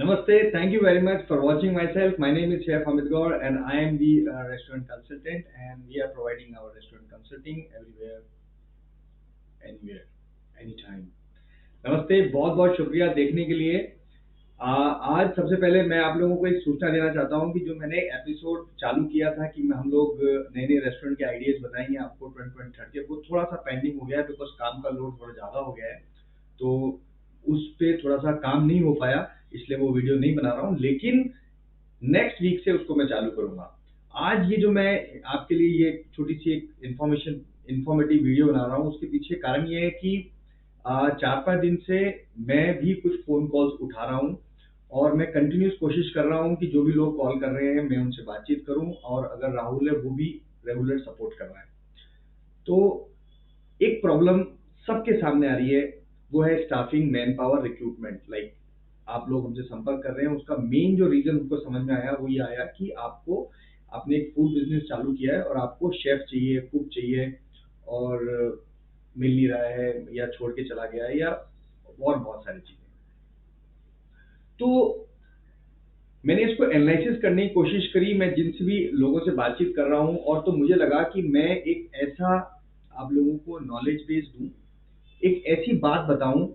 Namaste. Thank you very much for watching myself. My name is Chef Amit Gaur and I am the restaurant consultant, and we are providing our restaurant consulting everywhere, anywhere, anytime. नमस्ते, बहुत बहुत शुक्रिया देखने के लिए। आज सबसे पहले मैं आप लोगों को एक सूचना देना चाहता हूँ कि जो मैंने एपिसोड चालू किया था कि हम लोग नए नए रेस्टोरेंट के आइडियाज बताएंगे आपको 2023 वो थोड़ा सा पेंडिंग हो गया है बिकॉज काम का लोड थोड़ा ज़्यादा हो गया है। तो उस पे थोड़ा सा काम नहीं हो पाया, इसलिए वो वीडियो नहीं बना रहा हूँ, लेकिन नेक्स्ट वीक से उसको मैं चालू करूंगा। आज ये जो मैं आपके लिए ये छोटी सी एक इंफॉर्मेटिव वीडियो बना रहा हूँ, उसके पीछे कारण ये है कि 4-5 दिन से मैं भी कुछ फोन कॉल्स उठा रहा हूँ और मैं कंटिन्यूस कोशिश कर रहा हूँ कि जो भी लोग कॉल कर रहे हैं मैं उनसे बातचीत करूँ, और अगर राहुल है वो भी रेगुलर सपोर्ट कर रहा है। तो एक प्रॉब्लम सबके सामने आ रही है, वो है staffing, man power, recruitment. Like आप लोग हमसे संपर्क कर रहे हैं, उसका मेन जो रीजन उनको समझ में आया वो ये आया कि आपको आपने एक फूड बिजनेस चालू किया है और आपको शेफ चाहिए, कुक चाहिए, और मिल नहीं रहा है या छोड़ के चला गया है या और बहुत सारी चीजें। तो मैंने इसको एनालिसिस करने की कोशिश करी, मैं जिनसे भी लोगों से बातचीत कर रहा हूँ, और तो मुझे लगा कि मैं एक ऐसा आप लोगों को नॉलेज बेस दूं, एक ऐसी बात बताऊं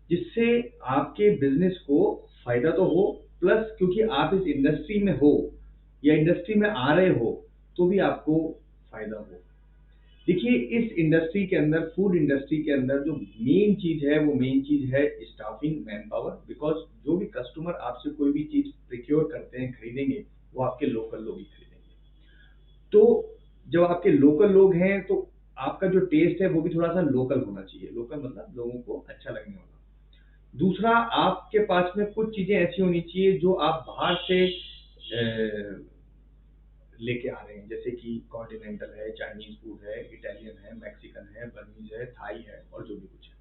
जिससे आपके बिजनेस को फायदा तो हो, प्लस क्योंकि आप इस इंडस्ट्री में हो या इंडस्ट्री में आ रहे हो तो भी आपको फायदा हो। देखिए, इस इंडस्ट्री के अंदर, फूड इंडस्ट्री के अंदर जो मेन चीज है वो मेन चीज है स्टाफिंग, मैन पावर। बिकॉज जो भी कस्टमर आपसे कोई भी चीज प्रिक्योर करते हैं, खरीदेंगे, वो आपके लोकल लोग ही खरीदेंगे। तो जब आपके लोकल लोग हैं तो आपका जो टेस्ट है वो भी थोड़ा सा लोकल होना चाहिए। लोकल मतलब लोगों को अच्छा लगने वाला। दूसरा, आपके पास में कुछ चीजें ऐसी होनी चाहिए जो आप बाहर से लेके आ रहे हैं, जैसे कि कॉन्टिनेंटल है, चाइनीज फूड है, इटालियन है, मैक्सिकन है, बर्मीज है, थाई है, और जो भी कुछ है।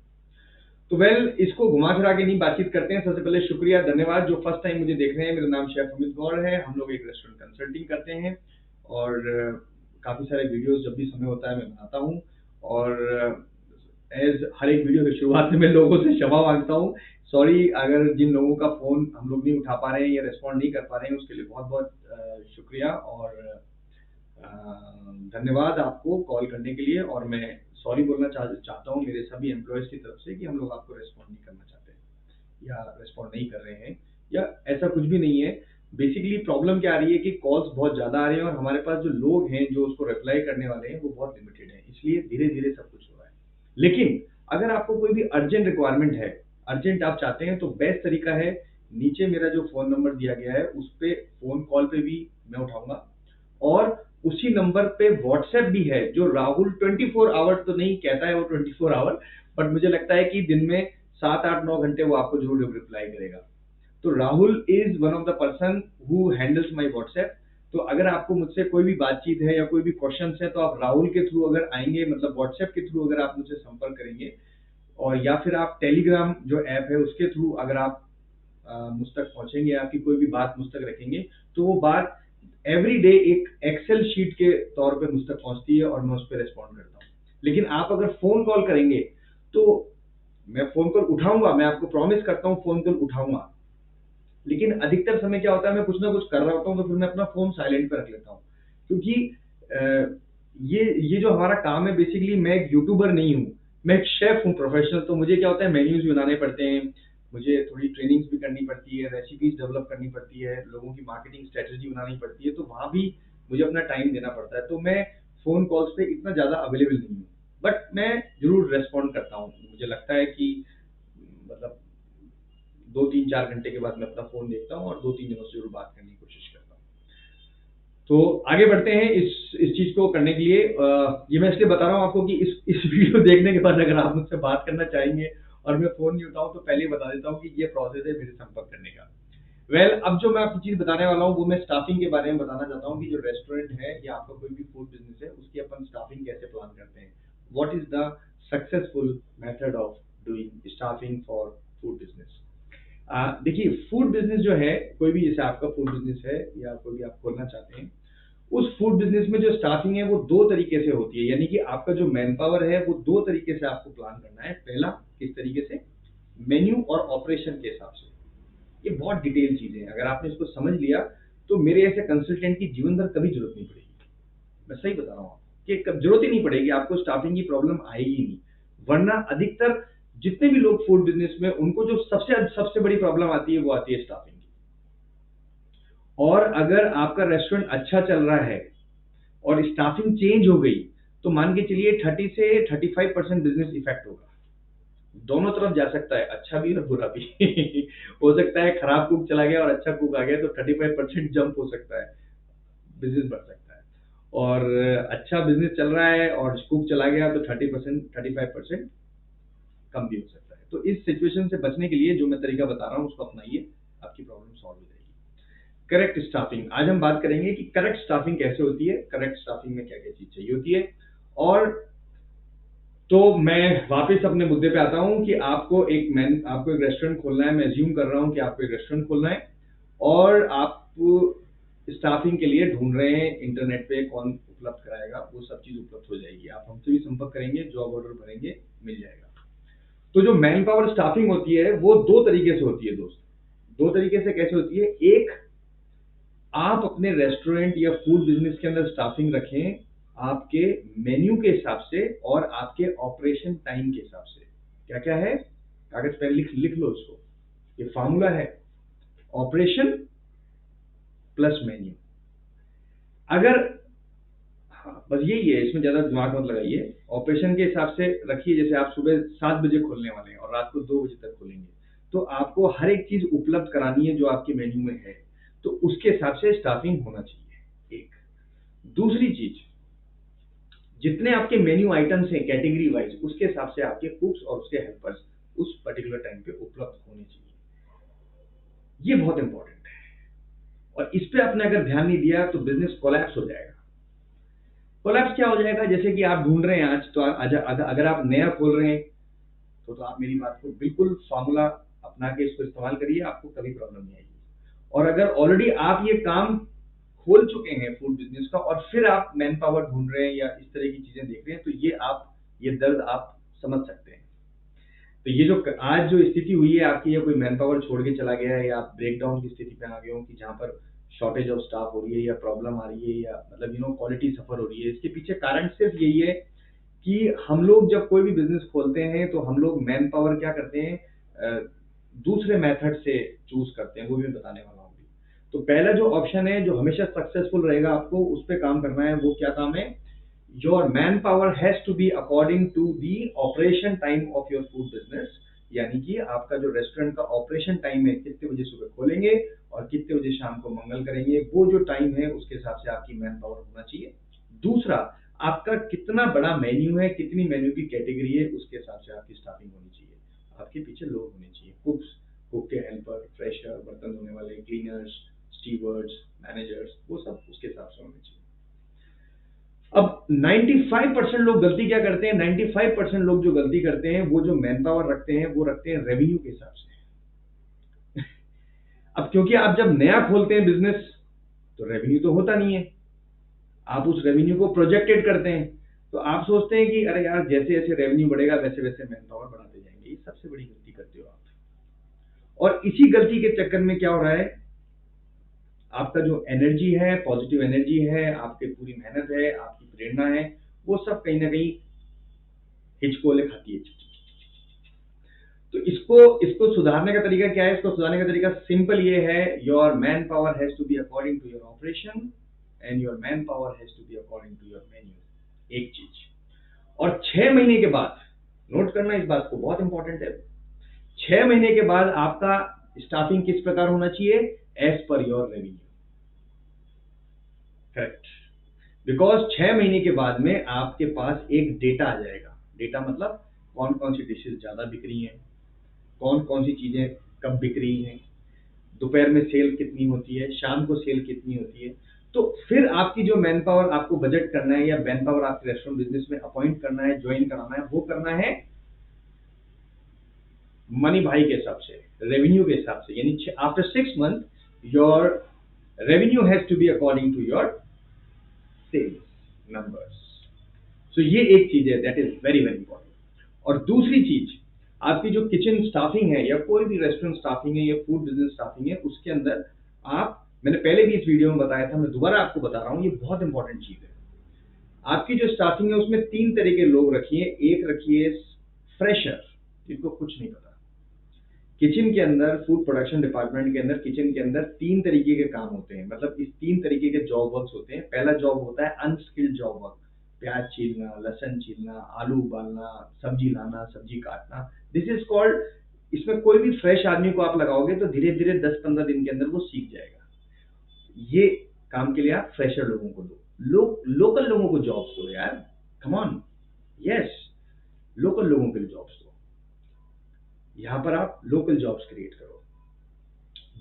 तो इसको घुमा फिरा के नहीं, बातचीत करते हैं। सबसे पहले शुक्रिया, धन्यवाद जो फर्स्ट टाइम मुझे देख रहे हैं। मेरा नाम शेफ अमित गौर है। हम लोग एक रेस्टोरेंट कंसल्टिंग करते हैं और काफी सारे वीडियोस जब भी समय होता है मैं बनाता हूँ। और एज हर एक वीडियो की शुरुआत में मैं लोगों से क्षमा मांगता हूँ। सॉरी अगर जिन लोगों का फोन हम लोग नहीं उठा पा रहे हैं या रिस्पॉन्ड नहीं कर पा रहे हैं, उसके लिए बहुत बहुत शुक्रिया और धन्यवाद आपको कॉल करने के लिए। और मैं सॉरी बोलना चाहता हूँ मेरे सभी एम्प्लॉयज की तरफ से कि हम लोग आपको रिस्पॉन्ड नहीं करना चाहते हैं या रिस्पॉन्ड नहीं कर रहे हैं, या ऐसा कुछ भी नहीं है। बेसिकली प्रॉब्लम क्या आ रही है कि कॉल्स बहुत ज़्यादा आ रहे हैं और हमारे पास जो लोग हैं जो उसको रिप्लाई करने वाले हैं वो बहुत लिमिटेड हैं, इसलिए धीरे धीरे सब कुछ हो रहा है। लेकिन अगर आपको कोई भी अर्जेंट रिक्वायरमेंट है, अर्जेंट आप चाहते हैं, तो बेस्ट तरीका है, नीचे मेरा जो फ़ोन नंबर दिया गया है उस पे फ़ोन कॉल पे भी मैं उठाऊँगा, और उसी नंबर पे व्हाट्सएप भी है जो राहुल 24 आवर्स तो नहीं कहता है वो 24 आवर, बट मुझे लगता है कि दिन में 7-8-9 घंटे वो आपको जरूर रिप्लाई करेगा। तो Rahul is one of the person who handles my WhatsApp. तो अगर आपको मुझसे कोई भी बातचीत है या कोई भी क्वेश्चन है तो आप राहुल के थ्रू अगर आएंगे, मतलब व्हाट्सएप के थ्रू अगर आप मुझसे संपर्क करेंगे, और या फिर आप टेलीग्राम जो ऐप है उसके थ्रू अगर आप मुझ तक पहुंचेंगे, आपकी कोई भी बात मुझ तक रखेंगे, तो वो बात एवरी डे एक एक्सेल शीट के तौर पे मुझ तक पहुंचती है और मैं उस पर रिस्पॉन्ड करता हूँ। लेकिन आप अगर फोन कॉल करेंगे तो मैं फोन कॉल उठाऊंगा, मैं आपको प्रॉमिस करता हूँ फोन कॉल उठाऊंगा, लेकिन अधिकतर समय क्या होता है मैं कुछ ना कुछ कर रहा होता हूँ तो फिर मैं अपना फोन साइलेंट पे रख लेता हूँ। क्योंकि ये जो हमारा काम है, बेसिकली मैं एक यूट्यूबर नहीं हूँ, मैं एक शेफ हूँ प्रोफेशनल। तो मुझे क्या होता है, मेन्यूज भी बनाने पड़ते हैं, मुझे थोड़ी ट्रेनिंग्स भी करनी पड़ती है, रेसिपीज डेवलप करनी पड़ती है, लोगों की मार्केटिंग स्ट्रेटेजी बनानी पड़ती है, तो वहाँ भी मुझे अपना टाइम देना पड़ता है। तो मैं फोन कॉल्स पे इतना ज़्यादा अवेलेबल नहीं हूँ, बट मैं जरूर रेस्पॉन्ड करता हूँ। मुझे लगता है कि मतलब 2-3-4 घंटे के बाद मैं अपना फ़ोन देखता हूँ और 2-3 दिनों से ज़रूर बात करने की कोशिश करता हूँ। तो आगे बढ़ते हैं इस चीज़ को करने के लिए। ये मैं इसलिए बता रहा हूँ आपको कि इस वीडियो देखने के बाद अगर आप मुझसे बात करना चाहेंगे और मैं फ़ोन नहीं उठाऊँ तो पहले ही बता देता हूँ कि ये प्रोसेस है मेरे संपर्क करने का। अब जो मैं आपकी चीज़ बताने वाला हूँ वो मैं स्टाफिंग के बारे में बताना चाहता हूँ कि जो रेस्टोरेंट है या आपका कोई भी फूड बिजनेस है उसकी अपन स्टाफिंग कैसे प्लान करते हैं। What is the successful method of doing staffing for food business. देखिए, फूड बिजनेस जो है, कोई भी, जैसे आपका फूड बिजनेस है या कोई भी आप खोलना चाहते हैं, उस फूड बिजनेस में जो स्टाफिंग है वो दो तरीके से होती है। यानी कि आपका जो मैन पावर है वो दो तरीके से आपको प्लान करना है। पहला किस तरीके से, मेन्यू और ऑपरेशन के हिसाब से। ये बहुत डिटेल चीजें हैं, अगर आपने इसको समझ लिया तो मेरे ऐसे कंसल्टेंट की जीवन भर कभी जरूरत नहीं पड़ेगी। मैं सही बता रहा हूँ आपको कि कब जरूरत ही नहीं पड़ेगी, आपको स्टाफिंग की प्रॉब्लम आएगी ही नहीं। वरना अधिकतर जितने भी लोग फूड बिजनेस में, उनको जो सबसे सबसे बड़ी प्रॉब्लम आती है वो आती है स्टाफिंग की। और अगर आपका रेस्टोरेंट अच्छा चल रहा है और स्टाफिंग चेंज हो गई, तो मान के चलिए 30 से 35% बिजनेस इफेक्ट होगा। दोनों तरफ जा सकता है, अच्छा भी और बुरा भी। हो सकता है खराब कुक चला गया और अच्छा कुक आ गया तो 35% जंप हो सकता है, बिजनेस बढ़ सकता है। और अच्छा बिजनेस चल रहा है और कुक चला गया तो 30% 35% कम भी हो सकता है। तो इस सिचुएशन से बचने के लिए जो मैं तरीका बता रहा हूँ उसको अपनाइए, आपकी प्रॉब्लम सॉल्व हो जाएगी। करेक्ट स्टाफिंग, आज हम बात करेंगे कि करेक्ट स्टाफिंग कैसे होती है, करेक्ट स्टाफिंग में क्या क्या चीज चाहिए होती है। और तो मैं वापस अपने मुद्दे पे आता हूँ कि आपको एक रेस्टोरेंट खोलना है। मैं अज्यूम कर रहा हूँ कि आपको एक रेस्टोरेंट खोलना है और आप स्टाफिंग के लिए ढूंढ रहे हैं इंटरनेट पे कौन उपलब्ध कराएगा, वो सब चीज उपलब्ध हो जाएगी। आप हमसे भी संपर्क करेंगे, जॉब ऑर्डर भरेंगे, मिल जाएगा। तो जो मैन पावर स्टाफिंग होती है वो दो तरीके से होती है दोस्त। दो तरीके से कैसे होती है? एक, आप अपने रेस्टोरेंट या फूड बिजनेस के अंदर स्टाफिंग रखें आपके मेन्यू के हिसाब से और आपके ऑपरेशन टाइम के हिसाब से। क्या क्या है? कागज पेन लिख लिख लो इसको। ये फार्मूला है, ऑपरेशन प्लस मेन्यू। अगर, हाँ बस यही है, इसमें ज्यादा दिमाग मत लगाइए। ऑपरेशन के हिसाब से रखिए, जैसे आप सुबह 7 बजे खोलने वाले हैं और रात को 2 बजे तक खोलेंगे, तो आपको हर एक चीज उपलब्ध करानी है जो आपके मेन्यू में है, तो उसके हिसाब से स्टाफिंग होना चाहिए। एक, दूसरी चीज, जितने आपके मेन्यू आइटम्स हैं कैटेगरी वाइज, उसके हिसाब से आपके कुक्स और उसके हेल्पर्स उस पर्टिकुलर टाइम पे उपलब्ध होने चाहिए। ये बहुत इंपॉर्टेंट है और इस पे आपने अगर ध्यान नहीं दिया तो बिजनेस कोलैप्स हो जाएगा। कोलैप्स क्या हो जाएगा? जैसे कि आप ढूंढ रहे हैं आज, तो अगर आप नया खोल रहे हैं तो आप मेरी बात को बिल्कुल फार्मूला अपना के इसको इस्तेमाल करिए, आपको कभी प्रॉब्लम नहीं आएगी। और अगर ऑलरेडी आप ये काम खोल चुके हैं फूड बिजनेस का और फिर आप मैन पावर ढूंढ रहे हैं या इस तरह की चीजें देख रहे हैं, तो ये दर्द आप समझ सकते हैं। तो ये जो आज जो स्थिति हुई है आपकी, या कोई मैन पावर छोड़ के चला गया है या आप ब्रेक डाउन की स्थिति पे आ गए हो कि जहां पर शॉर्टेज ऑफ स्टाफ हो रही है या प्रॉब्लम आ रही है या मतलब क्वालिटी सफर हो रही है, इसके पीछे कारण सिर्फ यही है कि हम लोग जब कोई भी बिजनेस खोलते हैं तो हम लोग मैन पावर क्या करते हैं, दूसरे मेथड से चूज करते हैं, वो भी मैं बताने वाला हूँ अभी। तो पहला जो ऑप्शन है जो हमेशा सक्सेसफुल रहेगा, आपको उस पर काम करना है। वो क्या काम है? Your manpower has to be according to the operation time of your food business. यानी कि आपका जो रेस्टोरेंट का ऑपरेशन टाइम है, कितने बजे सुबह खोलेंगे और कितने बजे शाम को मंगल करेंगे, वो जो टाइम है उसके हिसाब से आपकी मैन पावर होना चाहिए। दूसरा, आपका कितना बड़ा मेन्यू है, कितनी मेन्यू की कैटेगरी है, उसके हिसाब से आपकी स्टाफिंग होनी चाहिए। आपके पीछे लोग होने चाहिए, कुक्स, कुक के हेल्पर, फ्रेशर, बर्तन धोने वाले, क्लीनर्स, स्टीवर्ड्स, मैनेजर्स, वो सब उसके हिसाब से होने चाहिए। अब 95% लोग गलती क्या करते हैं? 95% लोग जो गलती करते हैं, वो जो मैन पावर रखते हैं वो रखते हैं रेवेन्यू के हिसाब से। अब क्योंकि आप जब नया खोलते हैं बिजनेस तो रेवेन्यू तो होता नहीं है, आप उस रेवेन्यू को प्रोजेक्टेड करते हैं। तो आप सोचते हैं कि अरे यार जैसे जैसे रेवेन्यू बढ़ेगा वैसे वैसे मैन पावर बढ़ाते जाएंगे। ये सबसे बड़ी गलती करते हो आप। और इसी गलती के चक्कर में क्या हो रहा है, आपका जो एनर्जी है, पॉजिटिव एनर्जी है, आपकी पूरी मेहनत है, आपकी प्रेरणा है, वो सब कहीं ना कहीं हिचकोले खाती है। तो इसको इसको सुधारने का तरीका क्या है? इसको सुधारने का तरीका सिंपल ये है, your manpower has to be according to your operation and your manpower has to be according to your menu. एक चीज। और 6 महीने के बाद, नोट करना इस बात को, बहुत इंपॉर्टेंट है, 6 महीने के बाद आपका स्टाफिंग किस प्रकार होना चाहिए? As per your revenue. Correct. Because 6 महीने के बाद में आपके पास एक डेटा आ जाएगा। डेटा मतलब कौन कौन सी डिशेज ज्यादा बिक रही हैं, कौन कौन सी चीजें कब बिक रही हैं, दोपहर में सेल कितनी होती है, शाम को सेल कितनी होती है। तो फिर आपकी जो मैन पावर आपको बजट करना है या मैन पावर आपके रेस्टोरेंट बिजनेस में अपॉइंट करना है, ज्वाइन कराना है, वो करना है मनी भाई के हिसाब से, रेवेन्यू के हिसाब से। यानी after 6 month your revenue has to be according to your sales numbers. So ये एक चीज है, that is very very important. और दूसरी चीज, आपकी जो किचन स्टाफिंग है या कोई भी रेस्टोरेंट स्टाफिंग है या फूड बिजनेस स्टाफिंग है, उसके अंदर आप, मैंने पहले भी इस वीडियो में बताया था, मैं दोबारा आपको बता रहा हूँ, ये बहुत इंपॉर्टेंट चीज है। आपकी जो स्टाफिंग है उसमें 3 तरह के लोग रखिए। एक रखिए फ्रेशर, जिनको कुछ नहीं पता। किचन के अंदर, फूड प्रोडक्शन डिपार्टमेंट के अंदर, किचन के अंदर 3 तरीके के काम होते हैं, मतलब इस 3 तरीके के जॉब वर्क्स होते हैं। पहला जॉब होता है अनस्किल्ड जॉब वर्क, प्याज छीलना, लहसुन छीलना, आलू उबालना, सब्जी लाना, सब्जी काटना। दिस इज कॉल्ड, इसमें कोई भी फ्रेश आदमी को आप लगाओगे तो धीरे धीरे 10-15 दिन के अंदर वो सीख जाएगा। ये काम के लिए आप फ्रेशर लोगों को दो। लोकल लोगों को जॉब्स दो यार, कम ऑन। यस, लोकल लोगों के लिए जॉब्स दो। यहाँ पर आप लोकल जॉब्स क्रिएट करो।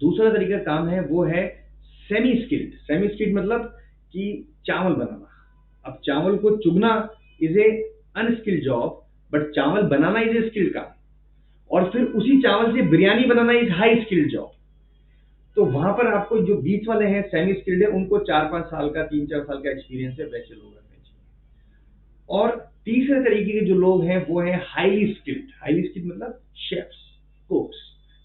दूसरा तरीका काम है वो है सेमी स्किल्ड। सेमी स्किल्ड मतलब कि चावल बनाना। अब चावल को चुगना is a unskilled job, but चावल बनाना इज ए स्किल्ड काम। और फिर उसी चावल से बिरयानी बनाना इज हाई स्किल्ड जॉब। तो वहां पर आपको जो बीच वाले हैं सेमी स्किल्ड है, उनको 4-5 साल का, 3-4 साल का एक्सपीरियंस है, वैसे लोग रखने चाहिए। और तीसरे तरीके के जो लोग हैं वो हैं हाईली स्किल्ड। हाईली स्किल्ड मतलब शेफ्स, कुक्स,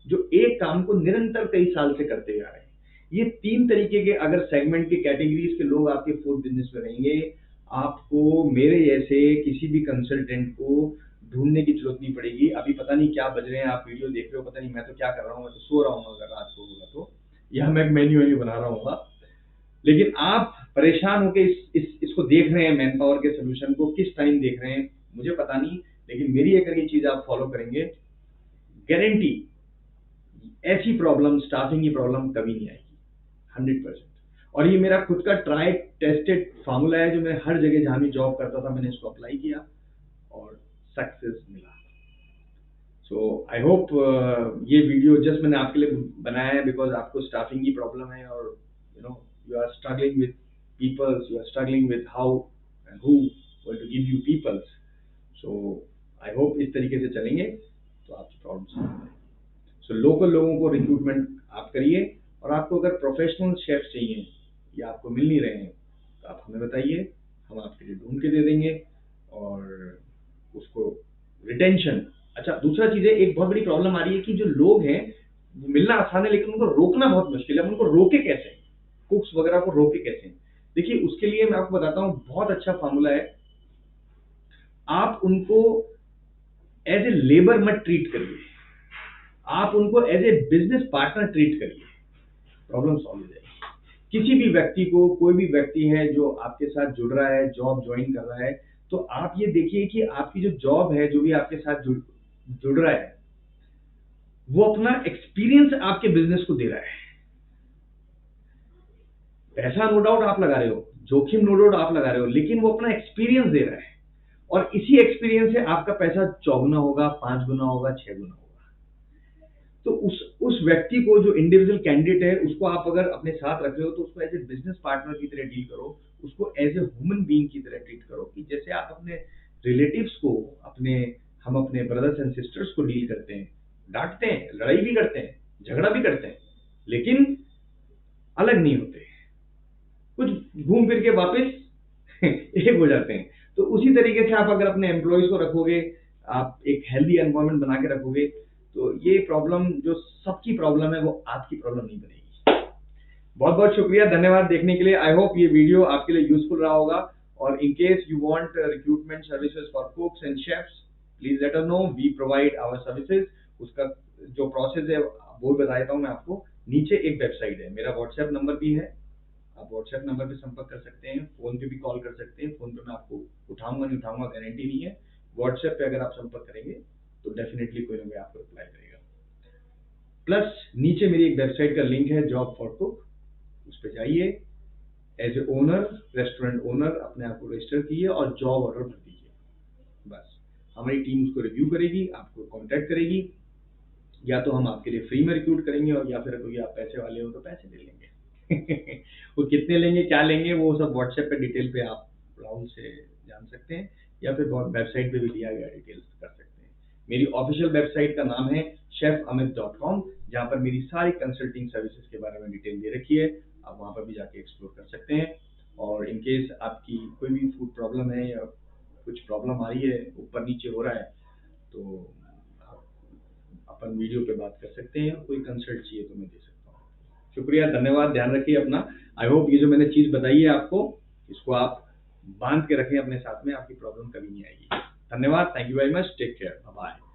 जो एक काम को निरंतर कई साल से करते आ रहे हैं। ये 3 तरीके के अगर सेगमेंट के कैटेगरीज के लोग आपके फूड बिजनेस में रहेंगे, आपको मेरे जैसे किसी भी कंसल्टेंट को ढूंढने की जरूरत नहीं पड़ेगी। अभी पता नहीं क्या बज रहे हैं, आप वीडियो देख रहे हो, पता नहीं मैं तो क्या कर रहा हूँ, मैं तो सो रहा हूँ अगर रात को होगा तो, या मैं मेन्यू वेन्यू बना रहा हूँ। लेकिन आप परेशान होकर इसको देख रहे हैं, मैन पावर के सोल्यूशन को किस टाइम देख रहे हैं मुझे पता नहीं, लेकिन मेरी अगर ये चीज आप फॉलो करेंगे, गारंटी ऐसी प्रॉब्लम, स्टाफिंग की प्रॉब्लम कभी नहीं आएगी, 100%। और ये मेरा खुद का ट्राई टेस्टेड फार्मूला है, जो मैं हर जगह जहां भी जॉब करता था मैंने इसको अप्लाई किया और सक्सेस मिला। सो आई होप ये वीडियो जस्ट मैंने आपके लिए बनाया है बिकॉज आपको स्टाफिंग की प्रॉब्लम है, और you are struggling with peoples, you are struggling with how and who going to give you peoples. So I hope इस तरीके से चलेंगे तो आपकी प्रॉब्लम सॉल्व हो जाएगी। सो लोकल लोगों को रिक्रूटमेंट आप करिए, और आपको अगर प्रोफेशनल शेफ चाहिए या आपको मिल नहीं रहे हैं तो आप हमें बताइए, हम आपके लिए ढूंढ के दे देंगे। और उसको रिटेंशन, अच्छा दूसरा चीज है, एक बहुत बड़ी प्रॉब्लम आ रही है कि जो लोग हैं वो मिलना आसान है लेकिन उनको रोकना बहुत मुश्किल है। हम उनको रोके कैसे, कुक्स वगैरह को रोके कैसे? देखिए उसके लिए मैं आपको बताता हूँ, बहुत अच्छा फार्मूला है। आप उनको एज ए लेबर मत ट्रीट करिए, आप उनको as a business partner treat करिए, प्रॉब्लम सॉल्व हो जाएगी। किसी भी व्यक्ति को, कोई भी व्यक्ति है जो आपके साथ जुड़ रहा है, जॉब ज्वाइन कर रहा है, तो आप ये देखिए कि आपकी जो जॉब है, जो भी आपके साथ जुड़ रहा है, वो अपना एक्सपीरियंस आपके बिजनेस को दे रहा है। पैसा नो डाउट आप लगा रहे हो, जोखिम नो डाउट आप लगा रहे हो, लेकिन वो अपना एक्सपीरियंस दे रहा है, और इसी एक्सपीरियंस से आपका पैसा 4 गुना होगा, 5 गुना होगा, 6 गुना होगा। तो उस व्यक्ति को, जो इंडिविजुअल कैंडिडेट है, उसको आप अगर अपने साथ रख रहे हो तो उसको एज ए बिजनेस पार्टनर की तरह डील करो, उसको एज ए ह्यूमन बीइंग की तरह ट्रीट करो, कि जैसे आप अपने रिलेटिव्स को, हम अपने ब्रदर्स एंड सिस्टर्स को डील करते हैं, डांटते हैं, लड़ाई भी करते हैं, झगड़ा भी करते हैं, लेकिन अलग नहीं होते, कुछ घूम फिर के वापस एक हो जाते हैं। तो उसी तरीके से आप अगर अपने एम्प्लॉयज को रखोगे, आप एक हेल्दी एनवायरनमेंट बना के रखोगे, तो ये प्रॉब्लम जो सबकी प्रॉब्लम है वो आपकी प्रॉब्लम नहीं बनेगी। बहुत बहुत शुक्रिया, धन्यवाद देखने के लिए। आई होप ये वीडियो आपके लिए यूजफुल रहा होगा। और in case you want recruitment services for cooks and chefs, please let us know, we provide our services. उसका जो प्रोसेस है वो बता देता हूँ मैं आपको। नीचे एक वेबसाइट है, मेरा व्हाट्सएप नंबर भी है, आप व्हाट्सएप नंबर पे संपर्क कर सकते हैं, फोन पे भी कॉल कर सकते हैं। फोन पे मैं आपको उठाऊंगा नहीं उठाऊंगा गारंटी नहीं है। व्हाट्सएप पे अगर आप संपर्क करेंगे तो डेफिनेटली कोई ना कोई आपको रिप्लाई करेगा। प्लस नीचे मेरी एक वेबसाइट का लिंक है, जॉब फॉर कुक, उस पर जाइए, as a owner, restaurant owner अपने आप को रजिस्टर कीजिए और जॉब ऑर्डर भर दीजिए। बस हमारी टीम उसको रिव्यू करेगी, आपको कॉन्टैक्ट करेगी, या तो हम आपके लिए फ्री में रिक्रूट करेंगे, और या फिर अगर आप पैसे वाले हो तो पैसे ले लेंगे। वो कितने लेंगे, क्या लेंगे, वो सब व्हाट्सएप पे डिटेल पे आप राहुल से जान सकते हैं, या फिर वेबसाइट पे भी दिया गया डिटेल्स कर सकते हैं। मेरी ऑफिशियल वेबसाइट का नाम है chefamit.com, जहाँ पर मेरी सारी कंसल्टिंग सर्विसेज के बारे में डिटेल दे रखी है, आप वहाँ पर भी जाके एक्सप्लोर कर सकते हैं। और इन केस आपकी कोई भी फूड प्रॉब्लम है या कुछ प्रॉब्लम आ रही है, ऊपर नीचे हो रहा है, तो अपन वीडियो पे बात कर सकते हैं, कोई कंसल्ट चाहिए तो मैं दे सकता हूँ। शुक्रिया, धन्यवाद, ध्यान रखिए अपना। आई होप ये जो मैंने चीज़ बताई है आपको, इसको आप बांध के रखें अपने साथ में, आपकी प्रॉब्लम कभी नहीं आएगी। धन्यवाद, thank you very much, take care, bye.